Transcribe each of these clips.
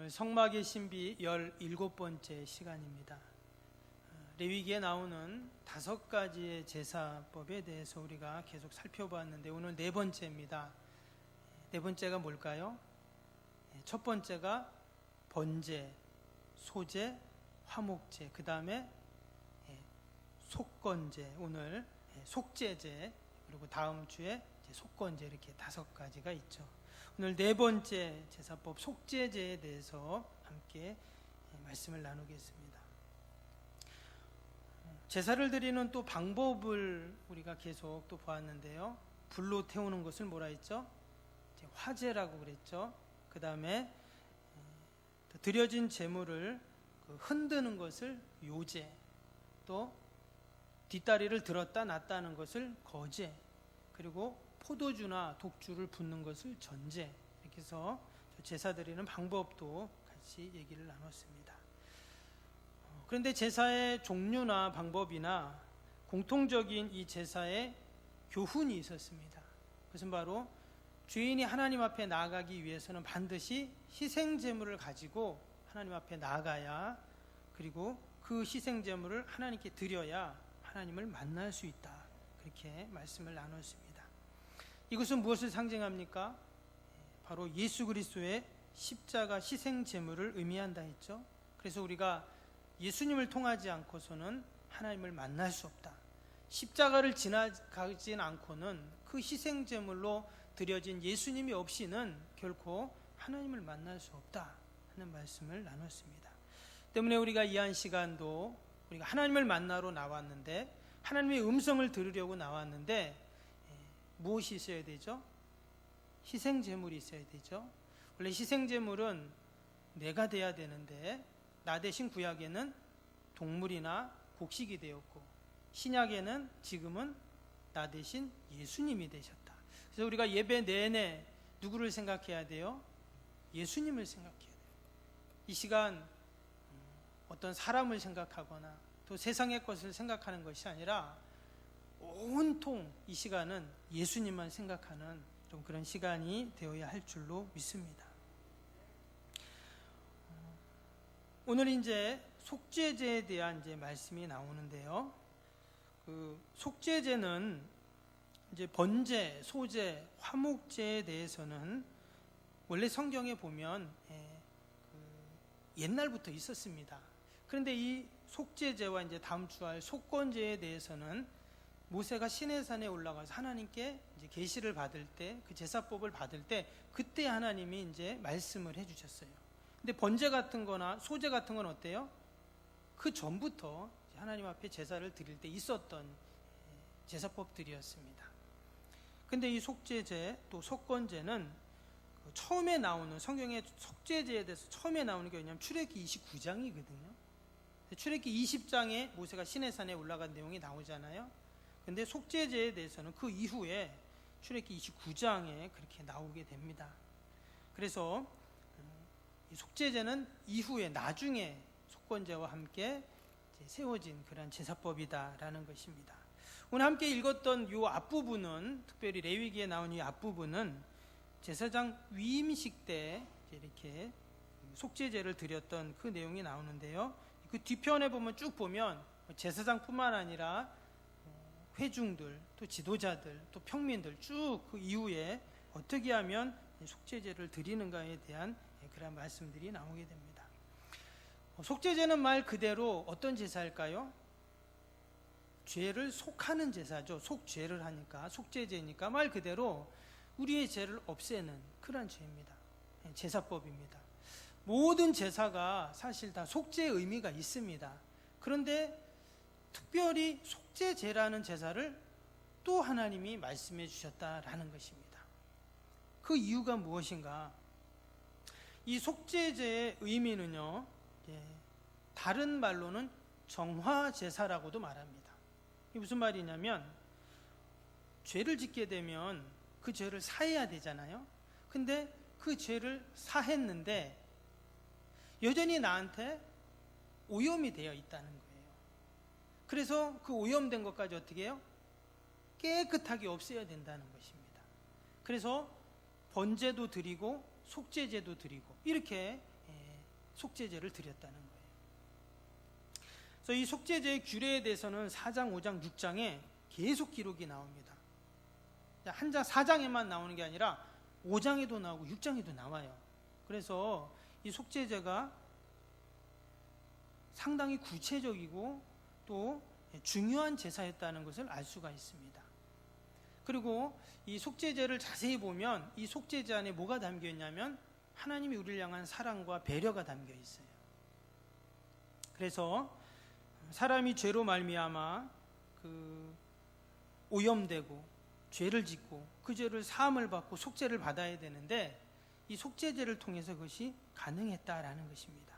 오늘 성막의 신비 17번째 시간입니다. 레위기에 나오는 5가지의 제사법에 대해서 우리가 계속 살펴보았는데 오늘 4번째입니다. 4번째가 뭘까요? 첫 번째가 번제, 소제, 화목제, 그 다음에 속건제, 오늘 속제제, 그리고 다음 주에 속건제, 이렇게 5가지가 있죠. 오늘 4번째 제사법 속제제에 대해서 함께 말씀을 나누겠습니다. 제사를 드리는 또 방법을 우리가 계속 또 보았는데요. 불로 태우는 것을 뭐라 했죠? 화제라고 그랬죠. 그 다음에 드려진 제물을 흔드는 것을 요제, 또 뒷다리를 들었다 놨다는 것을 거제, 그리고 포도주나 독주를 붓는 것을 전제, 이렇게 해서 제사 드리는 방법도 같이 얘기를 나눴습니다. 그런데 제사의 종류나 방법이나 공통적인 이 제사의 교훈이 있었습니다. 그것은 바로 죄인이 하나님 앞에 나아가기 위해서는 반드시 희생제물을 가지고 하나님 앞에 나아가야, 그리고 그 희생제물을 하나님께 드려야 하나님을 만날 수 있다, 그렇게 말씀을 나눴습니다. 이것은 무엇을 상징합니까? 바로 예수 그리스도의 십자가 희생 제물을 의미한다 했죠. 그래서 우리가 예수님을 통하지 않고서는 하나님을 만날 수 없다. 십자가를 지나가진 않고는 그 희생 제물로 드려진 예수님이 없이는 결코 하나님을 만날 수 없다 하는 말씀을 나눴습니다. 때문에 우리가 이 한 시간도 우리가 하나님을 만나러 나왔는데, 하나님의 음성을 들으려고 나왔는데 무엇이 있어야 되죠? 희생제물이 있어야 되죠. 원래 희생제물은 내가 돼야 되는데, 나 대신 구약에는 동물이나 곡식이 되었고, 신약에는 지금은 나 대신 예수님이 되셨다. 그래서 우리가 예배 내내 누구를 생각해야 돼요? 예수님을 생각해야 돼요. 이 시간 어떤 사람을 생각하거나 또 세상의 것을 생각하는 것이 아니라 온통 이 시간은 예수님만 생각하는 좀 그런 시간이 되어야 할 줄로 믿습니다. 오늘 이제 속죄제에 대한 이제 말씀이 나오는데요. 그 속죄제는 이제 번제, 소제, 화목제에 대해서는 원래 성경에 보면 옛날부터 있었습니다. 그런데 이 속죄제와 이제 다음 주 할 속건제에 대해서는 모세가 시내산에 올라가서 하나님께 이제 계시를 받을 때, 그 제사법을 받을 때, 그때 하나님이 이제 말씀을 해주셨어요. 근데 번제 같은 거나 소제 같은 건 어때요? 그 전부터 하나님 앞에 제사를 드릴 때 있었던 제사법들이었습니다. 근데 이 속죄제 또 속건제는 처음에 나오는, 성경의 속죄제에 대해서 처음에 나오는 게 뭐냐면 출애굽기 29장이거든요. 출애굽기 20장에 모세가 시내산에 올라간 내용이 나오잖아요. 근데 속죄제에 대해서는 그 이후에 출애굽기 29장에 그렇게 나오게 됩니다. 그래서 이 속죄제는 이후에 나중에 속건제와 함께 세워진 그런 제사법이다라는 것입니다. 오늘 함께 읽었던 이 앞부분은, 특별히 레위기에 나온 이 앞부분은 제사장 위임식 때 이렇게 속죄제를 드렸던 그 내용이 나오는데요. 그 뒤편에 보면 쭉 보면 제사장뿐만 아니라 회중들, 또 지도자들, 또 평민들 쭉 그 이후에 어떻게 하면 속죄제를 드리는가에 대한 그런 말씀들이 나오게 됩니다. 속죄제는 말 그대로 어떤 제사일까요? 죄를 속하는 제사죠. 속죄를 하니까 속죄제니까 말 그대로 우리의 죄를 없애는 그런 죄입니다. 제사법입니다. 모든 제사가 사실 다 속죄의 의미가 있습니다. 그런데 특별히 속죄제라는 제사를 또 하나님이 말씀해 주셨다라는 것입니다. 그 이유가 무엇인가? 이 속죄제의 의미는요, 다른 말로는 정화제사라고도 말합니다. 이게 무슨 말이냐면, 죄를 짓게 되면 그 죄를 사해야 되잖아요. 근데 그 죄를 사했는데 여전히 나한테 오염이 되어 있다는 거예요. 그래서 그 오염된 것까지 어떻게 해요? 깨끗하게 없애야 된다는 것입니다. 그래서 번제도 드리고 속죄제도 드리고 이렇게 속죄제를 드렸다는 거예요. 그래서 이 속죄제의 규례에 대해서는 4장, 5장, 6장에 계속 기록이 나옵니다. 한 장 4장에만 나오는 게 아니라 5장에도 나오고 6장에도 나와요. 그래서 이 속죄제가 상당히 구체적이고 또 중요한 제사였다는 것을 알 수가 있습니다. 그리고 이 속죄제를 자세히 보면 이 속죄제 안에 뭐가 담겨 있냐면 하나님이 우리를 향한 사랑과 배려가 담겨 있어요. 그래서 사람이 죄로 말미암아 오염되고 죄를 짓고 그 죄를 사함을 받고 속죄를 받아야 되는데 이 속죄제를 통해서 그것이 가능했다라는 것입니다.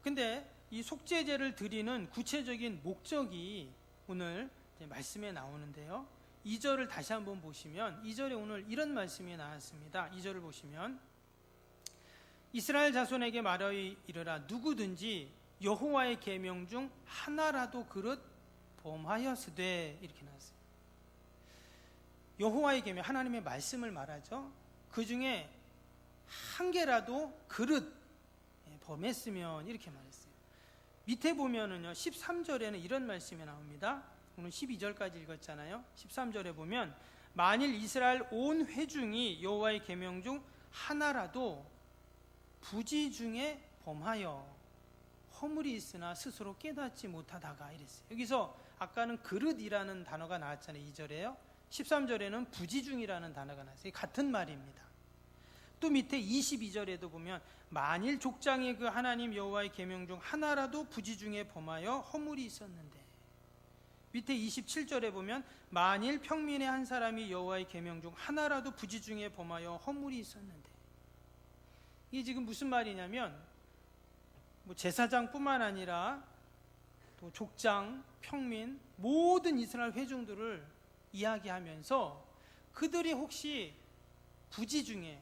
근데 이 속죄제를 드리는 구체적인 목적이 오늘 말씀에 나오는데요. 2절을 다시 한번 보시면 2절에 오늘 이런 말씀이 나왔습니다. 2절을 보시면 이스라엘 자손에게 말하여 이르라 누구든지 여호와의 계명 중 하나라도 그릇 범하였으되 이렇게 나왔어요. 여호와의 계명, 하나님의 말씀을 말하죠. 그 중에 한 개라도 그릇 범했으면 이렇게 말했어요. 밑에 보면은요 13절에는 이런 말씀이 나옵니다. 오늘 12절까지 읽었잖아요. 13절에 보면 만일 이스라엘 온 회중이 여호와의 계명 중 하나라도 부지 중에 범하여 허물이 있으나 스스로 깨닫지 못하다가 이랬어요. 여기서 아까는 그릇이라는 단어가 나왔잖아요. 2절에요. 13절에는 부지 중이라는 단어가 나왔어요. 같은 말입니다. 또 밑에 22절에도 보면 만일 족장의 그 하나님 여호와의 계명 중 하나라도 부지 중에 범하여 허물이 있었는데 밑에 27절에 보면 만일 평민의 한 사람이 여호와의 계명 중 하나라도 부지 중에 범하여 허물이 있었는데 이게 지금 무슨 말이냐면 제사장뿐만 아니라 또 족장, 평민 모든 이스라엘 회중들을 이야기하면서 그들이 혹시 부지 중에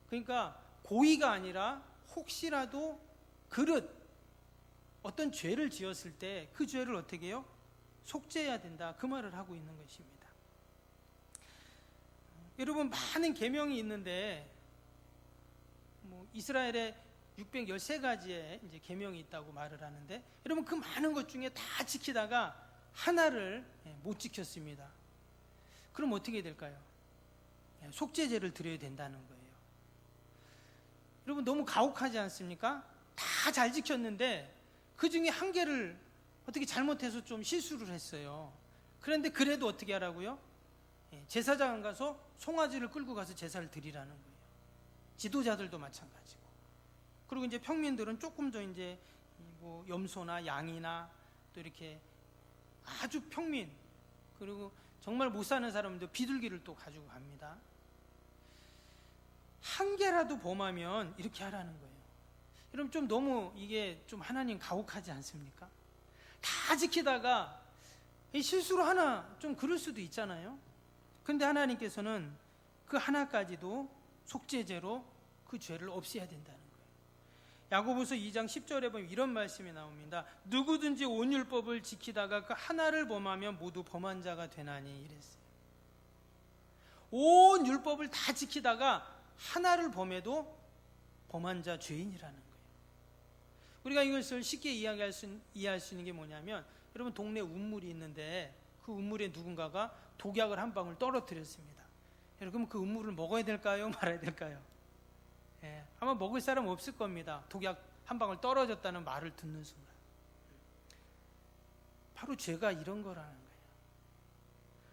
그러니까 고의가 아니라 혹시라도 그릇 어떤 죄를 지었을 때 그 죄를 어떻게 해요? 속죄해야 된다 그 말을 하고 있는 것입니다. 여러분 많은 계명이 있는데 이스라엘에 613가지의 이제 계명이 있다고 말을 하는데 여러분 그 많은 것 중에 다 지키다가 하나를 못 지켰습니다. 그럼 어떻게 될까요? 속죄제를 드려야 된다는 거예요. 여러분 너무 가혹하지 않습니까? 다 잘 지켰는데 그 중에 한 개를 어떻게 잘못해서 좀 실수를 했어요. 그런데 그래도 어떻게 하라고요? 제사장 가서 송아지를 끌고 가서 제사를 드리라는 거예요. 지도자들도 마찬가지고. 그리고 이제 평민들은 조금 더 이제 염소나 양이나 또 이렇게 아주 평민 그리고 정말 못 사는 사람들 비둘기를 또 가지고 갑니다. 한 개라도 범하면 이렇게 하라는 거예요. 여러분 좀 너무 이게 좀 하나님 가혹하지 않습니까? 다 지키다가 실수로 하나 좀 그럴 수도 있잖아요. 그런데 하나님께서는 그 하나까지도 속죄제로 그 죄를 없애야 된다는 거예요. 야고보서 2장 10절에 보면 이런 말씀이 나옵니다. 누구든지 온 율법을 지키다가 그 하나를 범하면 모두 범한 자가 되나니 이랬어요. 온 율법을 다 지키다가 하나를 범해도 범한 자 죄인이라는 거예요. 우리가 이것을 쉽게 이해할 수 있는 게 뭐냐면 여러분 동네에 운물이 있는데 그 운물에 누군가가 독약을 한 방울 떨어뜨렸습니다. 여러분 그 운물을 먹어야 될까요? 말아야 될까요? 아마 먹을 사람 없을 겁니다. 독약 한 방울 떨어졌다는 말을 듣는 순간. 바로 죄가 이런 거라는 거예요.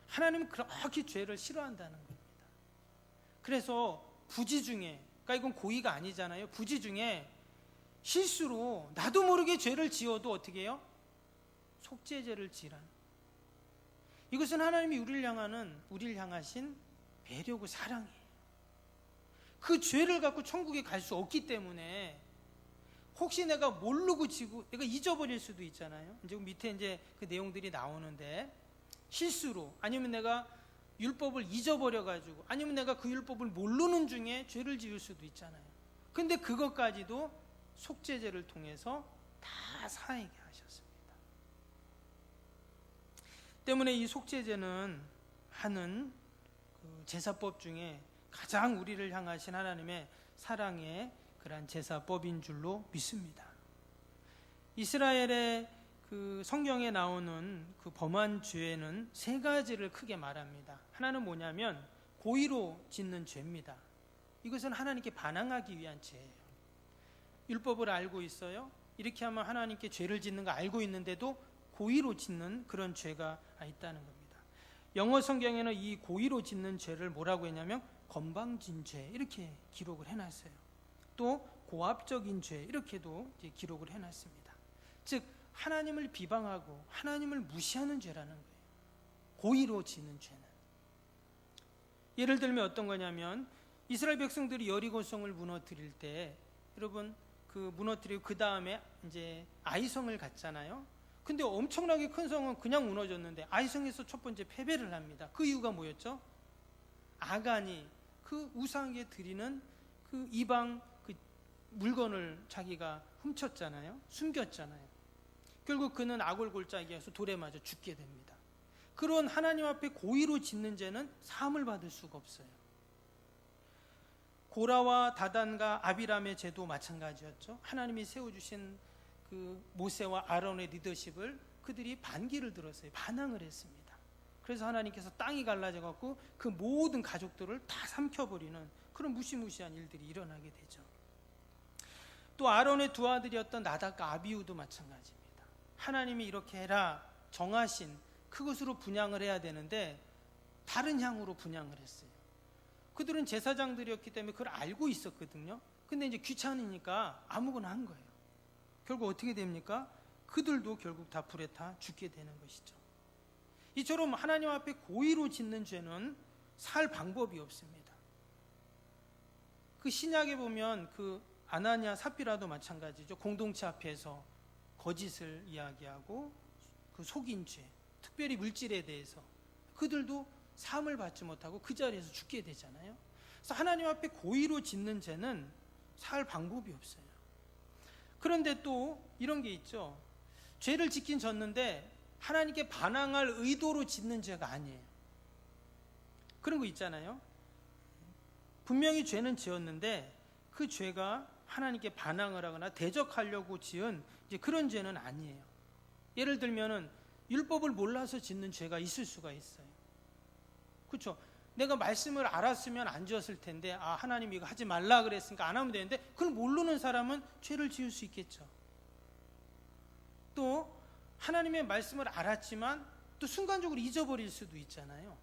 하나님은 그렇게 죄를 싫어한다는 겁니다. 그래서 부지 중에, 그러니까 이건 고의가 아니잖아요. 부지 중에 실수로 나도 모르게 죄를 지어도 어떻게 해요? 속죄제를 지라는. 이것은 하나님이 우리를 향하신 배려고 사랑이에요. 그 죄를 갖고 천국에 갈 수 없기 때문에 혹시 내가 모르고 지고 내가 잊어버릴 수도 있잖아요. 이제 밑에 이제 그 내용들이 나오는데 실수로 아니면 내가 율법을 잊어버려 가지고 아니면 내가 그 율법을 모르는 중에 죄를 지을 수도 있잖아요. 근데 그것까지도 속죄제를 통해서 다 사하게 하셨습니다. 때문에 이 속죄제는 하는 그 제사법 중에 가장 우리를 향하신 하나님의 사랑의 그 그러한 제사법인 줄로 믿습니다. 이스라엘의 그 성경에 나오는 그 범한 죄는 세 가지를 크게 말합니다. 하나는 뭐냐면 고의로 짓는 죄입니다. 이것은 하나님께 반항하기 위한 죄예요. 율법을 알고 있어요. 이렇게 하면 하나님께 죄를 짓는 거 알고 있는데도 고의로 짓는 그런 죄가 있다는 겁니다. 영어 성경에는 이 고의로 짓는 죄를 뭐라고 했냐면 건방진 죄 이렇게 기록을 해놨어요. 또 고압적인 죄 이렇게도 이제 기록을 해놨습니다. 즉 하나님을 비방하고 하나님을 무시하는 죄라는 거예요. 고의로 짓는 죄는. 예를 들면 어떤 거냐면 이스라엘 백성들이 여리고성을 무너뜨릴 때 여러분 그 무너뜨리고 그 다음에 이제 아이성을 갔잖아요. 근데 엄청나게 큰 성은 그냥 무너졌는데 아이성에서 첫 번째 패배를 합니다. 그 이유가 뭐였죠? 아간이 그 우상에게 드리는 그 이방 그 물건을 자기가 훔쳤잖아요. 숨겼잖아요. 결국 그는 아골골짜기에서 돌에 맞아 죽게 됩니다. 그런 하나님 앞에 고의로 짓는 죄는 사함을 받을 수가 없어요. 고라와 다단과 아비람의 죄도 마찬가지였죠. 하나님이 세워주신 그 모세와 아론의 리더십을 그들이 반기를 들었어요. 반항을 했습니다. 그래서 하나님께서 땅이 갈라져 갖고 그 모든 가족들을 다 삼켜버리는 그런 무시무시한 일들이 일어나게 되죠. 또 아론의 두 아들이었던 나답과 아비후도 마찬가지입니다. 하나님이 이렇게 해라 정하신 그것으로 분향을 해야 되는데 다른 향으로 분향을 했어요. 그들은 제사장들이었기 때문에 그걸 알고 있었거든요. 근데 이제 귀찮으니까 아무거나 한 거예요. 결국 어떻게 됩니까? 그들도 결국 다 불에 타 죽게 되는 것이죠. 이처럼 하나님 앞에 고의로 짓는 죄는 살 방법이 없습니다. 그 신약에 보면 그 아나니아 삽비라도 마찬가지죠. 공동체 앞에서 거짓을 이야기하고 그 속인 죄, 특별히 물질에 대해서 그들도 사함을 받지 못하고 그 자리에서 죽게 되잖아요. 그래서 하나님 앞에 고의로 짓는 죄는 살 방법이 없어요. 그런데 또 이런 게 있죠. 죄를 짓긴 졌는데 하나님께 반항할 의도로 짓는 죄가 아니에요. 그런 거 있잖아요. 분명히 죄는 지었는데 그 죄가 하나님께 반항을 하거나 대적하려고 지은 이제 그런 죄는 아니에요. 예를 들면은 율법을 몰라서 짓는 죄가 있을 수가 있어요. 그렇죠? 내가 말씀을 알았으면 안 지었을 텐데 하나님 이거 하지 말라 그랬으니까 안 하면 되는데 그걸 모르는 사람은 죄를 지을 수 있겠죠. 또 하나님의 말씀을 알았지만 또 순간적으로 잊어버릴 수도 있잖아요.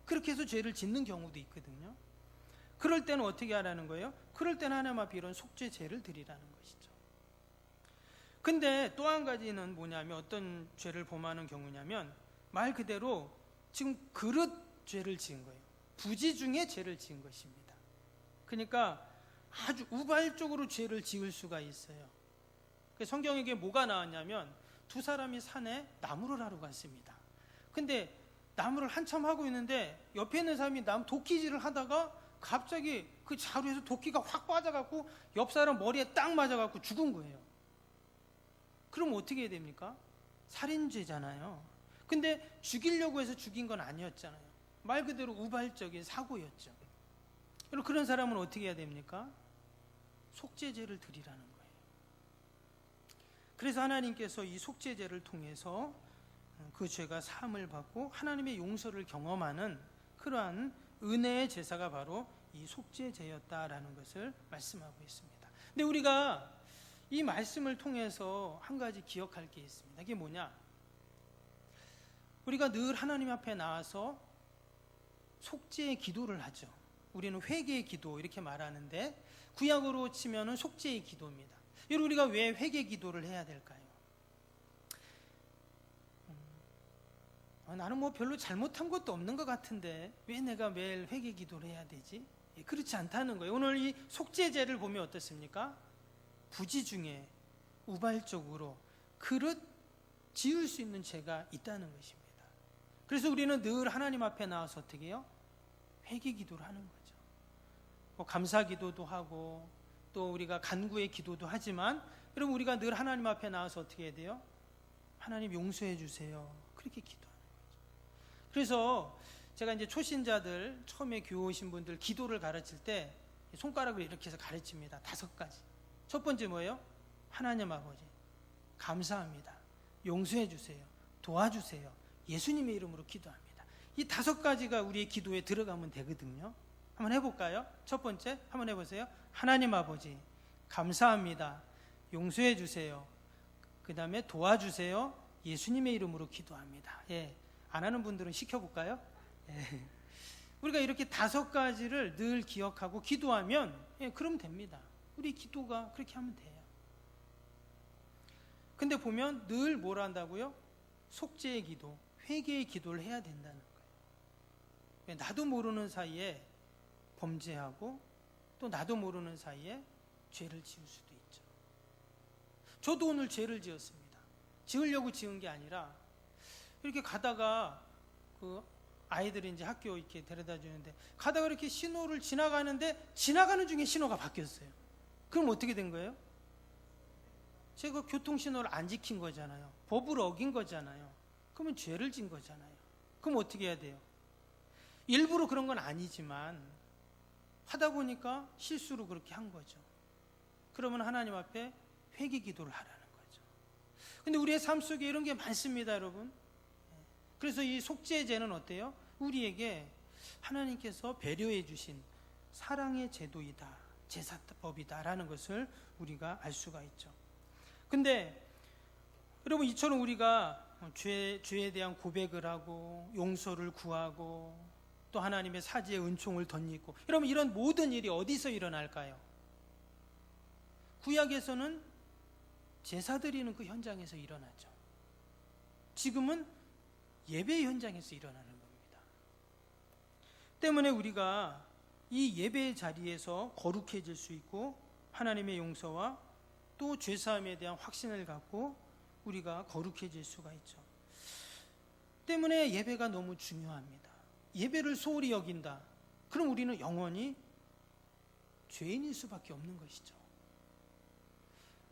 그렇게 해서 죄를 짓는 경우도 있거든요. 그럴 때는 어떻게 하라는 거예요? 그럴 때는 하나님 앞에 이런 속죄 죄를 드리라는 것이죠. 근데 또 한 가지는 뭐냐면 어떤 죄를 범하는 경우냐면 말 그대로 지금 그릇 죄를 지은 거예요. 부지 중에 죄를 지은 것입니다. 그러니까 아주 우발적으로 죄를 지을 수가 있어요. 성경에 뭐가 나왔냐면 두 사람이 산에 나무를 하러 갔습니다. 근데 나무를 한참 하고 있는데 옆에 있는 사람이 나무 도끼질을 하다가 갑자기 그 자루에서 도끼가 확 빠져갖고 옆 사람 머리에 딱 맞아갖고 죽은 거예요. 그럼 어떻게 해야 됩니까? 살인죄잖아요. 근데 죽이려고 해서 죽인 건 아니었잖아요. 말 그대로 우발적인 사고였죠. 그럼 그런 사람은 어떻게 해야 됩니까? 속죄죄를 드리라는 거예요. 그래서 하나님께서 이 속죄죄를 통해서 그 죄가 사함을 받고 하나님의 용서를 경험하는 그러한 은혜의 제사가 바로 이 속죄죄였다라는 것을 말씀하고 있습니다. 근데 우리가 이 말씀을 통해서 한 가지 기억할 게 있습니다. 이게 뭐냐? 우리가 늘 하나님 앞에 나와서 속죄의 기도를 하죠. 우리는 회개의 기도 이렇게 말하는데 구약으로 치면은 속죄의 기도입니다. 여러분 우리가 왜 회개 기도를 해야 될까요? 나는 뭐 별로 잘못한 것도 없는 것 같은데 왜 내가 매일 회개 기도를 해야 되지? 그렇지 않다는 거예요. 오늘 이 속죄죄를 보면 어떻습니까? 부지 중에 우발적으로 그릇 지을 수 있는 죄가 있다는 것입니다. 그래서 우리는 늘 하나님 앞에 나와서 어떻게 해요? 회개 기도를 하는 거죠. 뭐 감사 기도도 하고 또 우리가 간구의 기도도 하지만 여러분 우리가 늘 하나님 앞에 나와서 어떻게 해야 돼요? 하나님 용서해 주세요. 그렇게 기도하는 거죠. 그래서 제가 이제 초신자들 처음에 교회 오신 분들 기도를 가르칠 때 손가락을 이렇게 해서 가르칩니다. 5가지. 첫 번째 뭐예요? 하나님 아버지 감사합니다. 용서해 주세요. 도와주세요. 예수님의 이름으로 기도합니다. 이 5가지가 우리의 기도에 들어가면 되거든요. 한번 해볼까요? 첫 번째 한번 해보세요. 하나님 아버지 감사합니다. 용서해 주세요. 그 다음에 도와주세요. 예수님의 이름으로 기도합니다. 예. 안 하는 분들은 시켜볼까요? 예. 우리가 이렇게 5가지를 늘 기억하고 기도하면 그럼 됩니다. 우리 기도가 그렇게 하면 돼요. 근데 보면 늘 뭘 한다고요? 속죄의 기도, 회개의 기도를 해야 된다는 거예요. 나도 모르는 사이에 범죄하고 또 나도 모르는 사이에 죄를 지을 수도 있죠. 저도 오늘 죄를 지었습니다. 지으려고 지은 게 아니라 이렇게 가다가 그 아이들이 이제 학교 이렇게 데려다 주는데 가다가 이렇게 신호를 지나가는데 지나가는 중에 신호가 바뀌었어요. 그럼 어떻게 된 거예요? 제가 교통신호를 안 지킨 거잖아요. 법을 어긴 거잖아요. 그러면 죄를 진 거잖아요. 그럼 어떻게 해야 돼요? 일부러 그런 건 아니지만 하다 보니까 실수로 그렇게 한 거죠. 그러면 하나님 앞에 회개 기도를 하라는 거죠. 근데 우리의 삶 속에 이런 게 많습니다, 여러분. 그래서 이 속죄제는 어때요? 우리에게 하나님께서 배려해 주신 사랑의 제도이다, 제사법이다라는 것을 우리가 알 수가 있죠. 근데 여러분 이처럼 우리가 죄에 대한 고백을 하고 용서를 구하고 또 하나님의 사지의 은총을 덧입고 여러분 이런 모든 일이 어디서 일어날까요? 구약에서는 제사 드리는 그 현장에서 일어나죠. 지금은 예배 현장에서 일어나는 겁니다. 때문에 우리가 이 예배의 자리에서 거룩해질 수 있고 하나님의 용서와 또 죄사함에 대한 확신을 갖고 우리가 거룩해질 수가 있죠. 때문에 예배가 너무 중요합니다. 예배를 소홀히 여긴다. 그럼 우리는 영원히 죄인일 수밖에 없는 것이죠.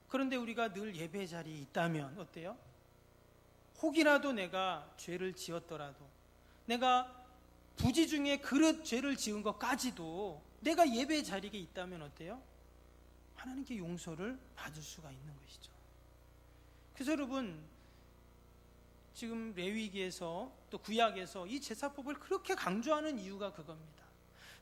그런데 우리가 늘 예배 자리에 있다면 어때요? 혹이라도 내가 죄를 지었더라도 내가 부지 중에 그릇 죄를 지은 것까지도 내가 예배 자리에 있다면 어때요? 하나님께 용서를 받을 수가 있는 것이죠. 그래서 여러분 지금 레위기에서 또 구약에서 이 제사법을 그렇게 강조하는 이유가 그겁니다.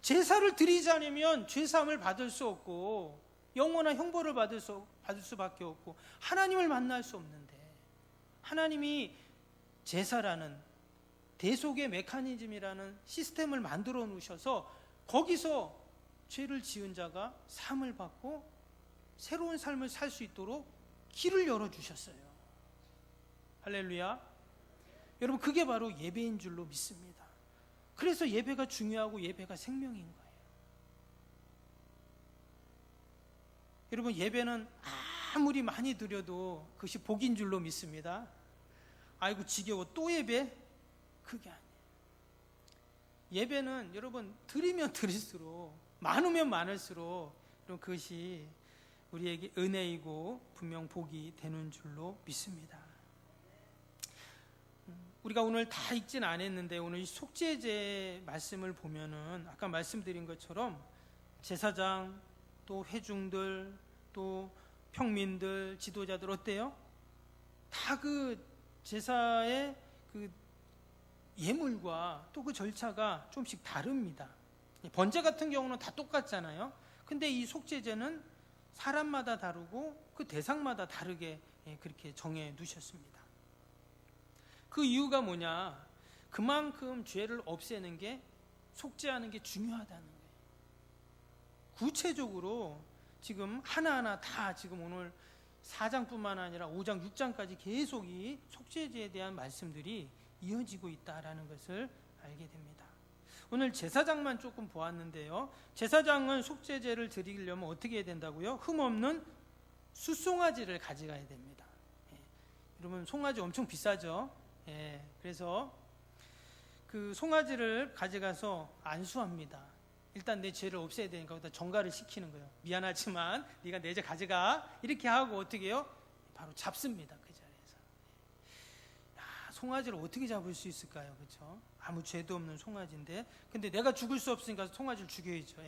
제사를 드리지 않으면 죄사함을 받을 수 없고 영원한 형벌을 받을 수밖에 없고 하나님을 만날 수 없는데 하나님이 제사라는 대속의 메커니즘이라는 시스템을 만들어 놓으셔서 거기서 죄를 지은 자가 사함을 받고 새로운 삶을 살 수 있도록 길을 열어주셨어요. 할렐루야. 여러분 그게 바로 예배인 줄로 믿습니다. 그래서 예배가 중요하고 예배가 생명인 거예요. 여러분 예배는 아무리 많이 드려도 그것이 복인 줄로 믿습니다. 아이고 지겨워 또 예배? 그게 아니에요. 예배는 여러분 드리면 드릴수록 많으면 많을수록 여러분 그것이 우리에게 은혜이고 분명 복이 되는 줄로 믿습니다. 우리가 오늘 다 읽진 않았는데 오늘 이 속죄제 말씀을 보면은 아까 말씀드린 것처럼 제사장 또 회중들 또 평민들 지도자들 어때요? 다 그 제사의 그 예물과 또 그 절차가 조금씩 다릅니다. 번제 같은 경우는 다 똑같잖아요. 근데 이 속죄제는 사람마다 다르고 그 대상마다 다르게 그렇게 정해 두셨습니다. 그 이유가 뭐냐? 그만큼 죄를 없애는 게 속죄하는 게 중요하다는 거예요. 구체적으로 지금 하나하나 다 지금 오늘 4장뿐만 아니라 5장, 6장까지 계속 이 속죄제에 대한 말씀들이 이어지고 있다라는 것을 알게 됩니다. 오늘 제사장만 조금 보았는데요. 제사장은 속죄제를 드리려면 어떻게 해야 된다고요? 흠없는 숫송아지를 가져가야 됩니다. 여러분 송아지 엄청 비싸죠? 그래서 그 송아지를 가져가서 안수합니다. 일단 내 죄를 없애야 되니까 거기다 정가를 시키는 거예요. 미안하지만 네가 내 죄 가져가 이렇게 하고 어떻게 해요? 바로 잡습니다. 그 자리에서. 송아지를 어떻게 잡을 수 있을까요? 그렇죠? 아무 죄도 없는 송아지인데 근데 내가 죽을 수 없으니까 송아지를 죽여야죠.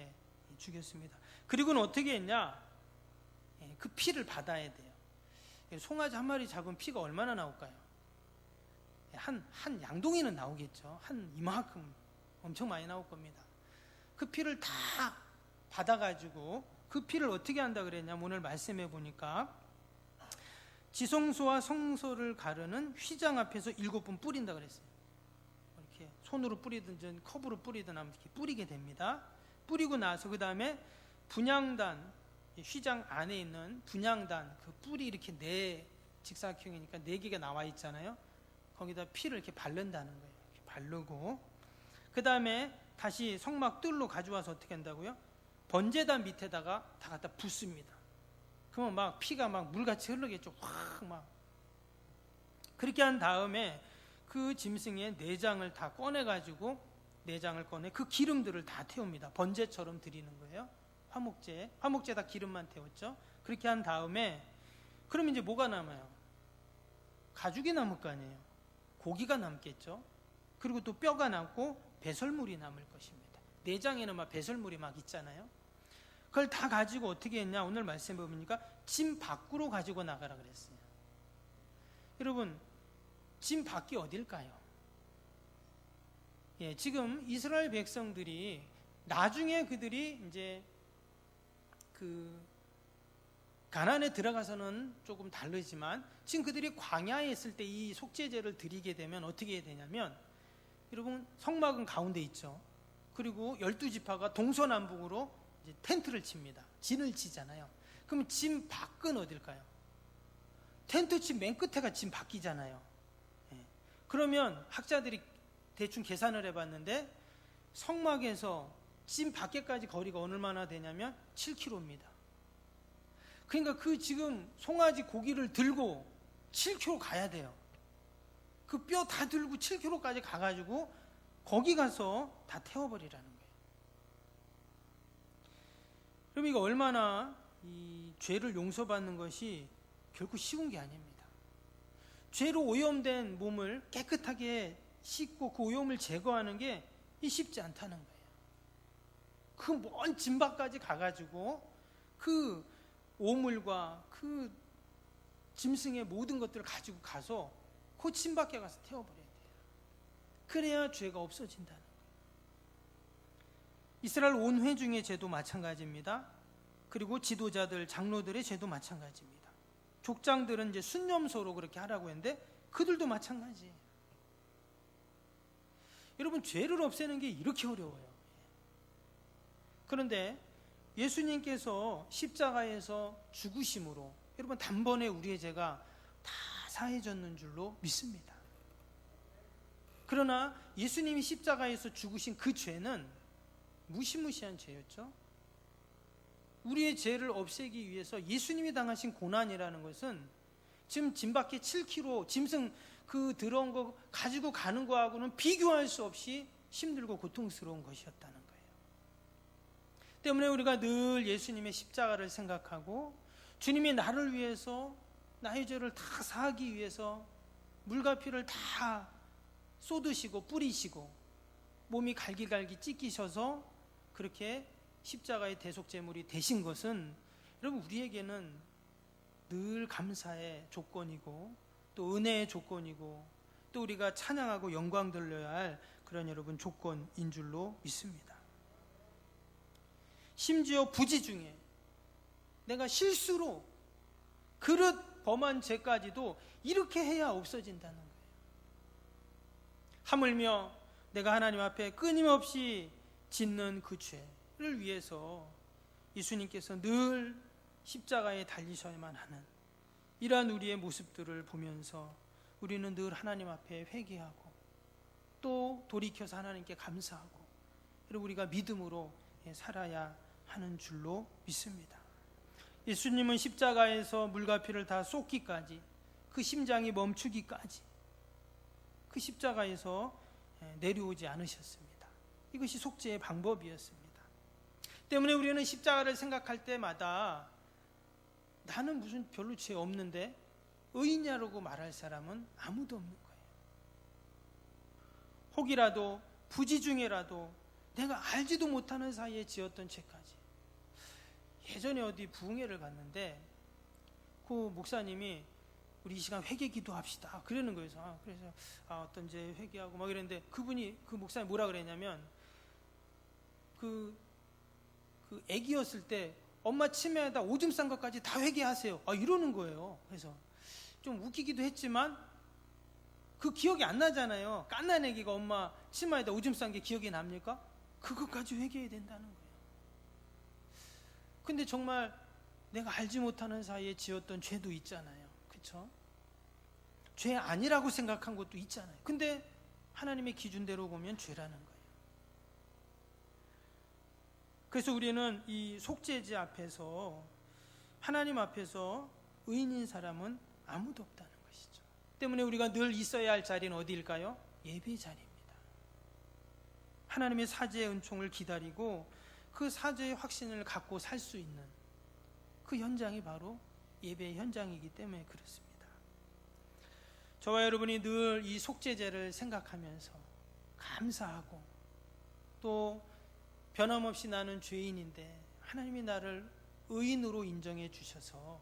죽였습니다. 그리고는 어떻게 했냐? 그 피를 받아야 돼요. 송아지 한 마리 잡으면 피가 얼마나 나올까요? 한 양동이는 나오겠죠. 한 이만큼 엄청 많이 나올 겁니다. 그 피를 다 받아가지고 그 피를 어떻게 한다 그랬냐면 오늘 말씀해 보니까 지성소와 성소를 가르는 휘장 앞에서 7번 뿌린다 그랬어요. 이렇게 손으로 뿌리든 컵으로 뿌리든 하면 이렇게 뿌리게 됩니다. 뿌리고 나서 그 다음에 분향단, 휘장 안에 있는 분향단, 그 뿔이 이렇게 직사각형이니까 4개가 나와 있잖아요. 거기다 피를 이렇게 바른다는 거예요. 이렇게 바르고 그 다음에 다시 성막 뜰로 가져와서 어떻게 한다고요? 번제단 밑에다가 다 갖다 붓습니다. 그러면 막 피가 막 물같이 흐르겠죠. 확 막. 그렇게 한 다음에 그 짐승의 내장을 다 꺼내가지고 내장을 꺼내 그 기름들을 다 태웁니다. 번제처럼 드리는 거예요. 화목제에다 기름만 태웠죠. 그렇게 한 다음에 그럼 이제 뭐가 남아요? 가죽이 남을 거 아니에요. 고기가 남겠죠. 그리고 또 뼈가 남고 배설물이 남을 것입니다. 내장에는 막 배설물이 막 있잖아요. 그걸 다 가지고 어떻게 했냐? 오늘 말씀 보니까 짐 밖으로 가지고 나가라 그랬어요. 여러분, 짐 밖이 어딜까요? 지금 이스라엘 백성들이 나중에 그들이 이제 그 가나안에 들어가서는 조금 다르지만 지금 그들이 광야에 있을 때 이 속죄제를 드리게 되면 어떻게 해야 되냐면 여러분 성막은 가운데 있죠. 그리고 12지파가 동서남북으로 이제 텐트를 칩니다. 진을 치잖아요. 그럼 진 밖은 어딜까요? 텐트 친 맨 끝에가 진 밖이잖아요. 그러면 학자들이 대충 계산을 해봤는데 성막에서 진 밖에까지 거리가 얼마나 되냐면 7km입니다. 그러니까 그 지금 송아지 고기를 들고 7km 가야 돼요. 그 뼈 다 들고 7km까지 가가지고 거기 가서 다 태워버리라는 거예요. 그럼 이거 얼마나 이 죄를 용서받는 것이 결코 쉬운 게 아닙니다. 죄로 오염된 몸을 깨끗하게 씻고 그 오염을 제거하는 게 쉽지 않다는 거예요. 그 먼 진밖까지 가가지고 그 오물과 그 짐승의 모든 것들을 가지고 가서 그 진밖에 가서 태워버려야 돼요. 그래야 죄가 없어진다는 거예요. 이스라엘 온 회중의 죄도 마찬가지입니다. 그리고 지도자들, 장로들의 죄도 마찬가지입니다. 족장들은 이제 순념소로 그렇게 하라고 했는데 그들도 마찬가지예요. 여러분, 죄를 없애는 게 이렇게 어려워요. 그런데 예수님께서 십자가에서 죽으심으로 여러분 단번에 우리의 죄가 다 사해졌는 줄로 믿습니다. 그러나 예수님이 십자가에서 죽으신 그 죄는 무시무시한 죄였죠. 우리의 죄를 없애기 위해서 예수님이 당하신 고난이라는 것은 지금 짐밖에 7kg 짐승 그 들어온 거 가지고 가는 거하고는 비교할 수 없이 힘들고 고통스러운 것이었다는 거예요. 때문에 우리가 늘 예수님의 십자가를 생각하고 주님이 나를 위해서 나의 죄를 다 사하기 위해서 물과 피를 다 쏟으시고 뿌리시고 몸이 갈기갈기 찢기셔서 그렇게 십자가의 대속제물이 되신 것은 여러분 우리에게는 늘 감사의 조건이고 또 은혜의 조건이고 또 우리가 찬양하고 영광 돌려야 할 그런 여러분 조건인 줄로 믿습니다. 심지어 부지 중에 내가 실수로 그릇 범한 죄까지도 이렇게 해야 없어진다는 거예요. 하물며 내가 하나님 앞에 끊임없이 짓는 그 죄를 위해서 예수님께서 늘 십자가에 달리셔야만 하는 이러한 우리의 모습들을 보면서 우리는 늘 하나님 앞에 회개하고 또 돌이켜서 하나님께 감사하고 그리고 우리가 믿음으로 살아야 하는 줄로 믿습니다. 예수님은 십자가에서 물과 피를 다 쏟기까지 그 심장이 멈추기까지 그 십자가에서 내려오지 않으셨습니다. 이것이 속죄의 방법이었습니다. 때문에 우리는 십자가를 생각할 때마다 나는 무슨 별로 죄 없는데 의인이라고 말할 사람은 아무도 없는 거예요. 혹이라도 부지 중에라도 내가 알지도 못하는 사이에 지었던 죄까지 예전에 어디 부흥회를 갔는데 그 목사님이 우리 이 시간 회개 기도합시다 그러는 거예요. 그래서 어떤 이제 회개하고 막 이랬는데 그 목사님 뭐라 그랬냐면 그 애기였을 때 엄마 치매에다 오줌 싼 것까지 다 회개하세요. 이러는 거예요. 그래서 좀 웃기기도 했지만 그 기억이 안 나잖아요. 갓난 애기가 엄마 치마에다 오줌 싼 게 기억이 납니까? 그것까지 회개해야 된다는 거예요. 근데 정말 내가 알지 못하는 사이에 지었던 죄도 있잖아요. 그렇죠? 죄 아니라고 생각한 것도 있잖아요. 근데 하나님의 기준대로 보면 죄라는 거예요. 그래서 우리는 이 속죄제 앞에서 하나님 앞에서 의인인 사람은 아무도 없다는 것이죠. 때문에 우리가 늘 있어야 할 자리는 어디일까요? 예배 자리입니다. 하나님의 사죄의 은총을 기다리고 그 사죄의 확신을 갖고 살 수 있는 그 현장이 바로 예배의 현장이기 때문에 그렇습니다. 저와 여러분이 늘 이 속죄제를 생각하면서 감사하고 또 변함없이 나는 죄인인데 하나님이 나를 의인으로 인정해 주셔서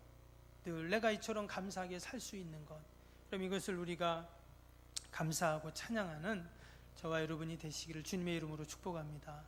늘 내가 이처럼 감사하게 살 수 있는 것, 그럼 이것을 우리가 감사하고 찬양하는 저와 여러분이 되시기를 주님의 이름으로 축복합니다.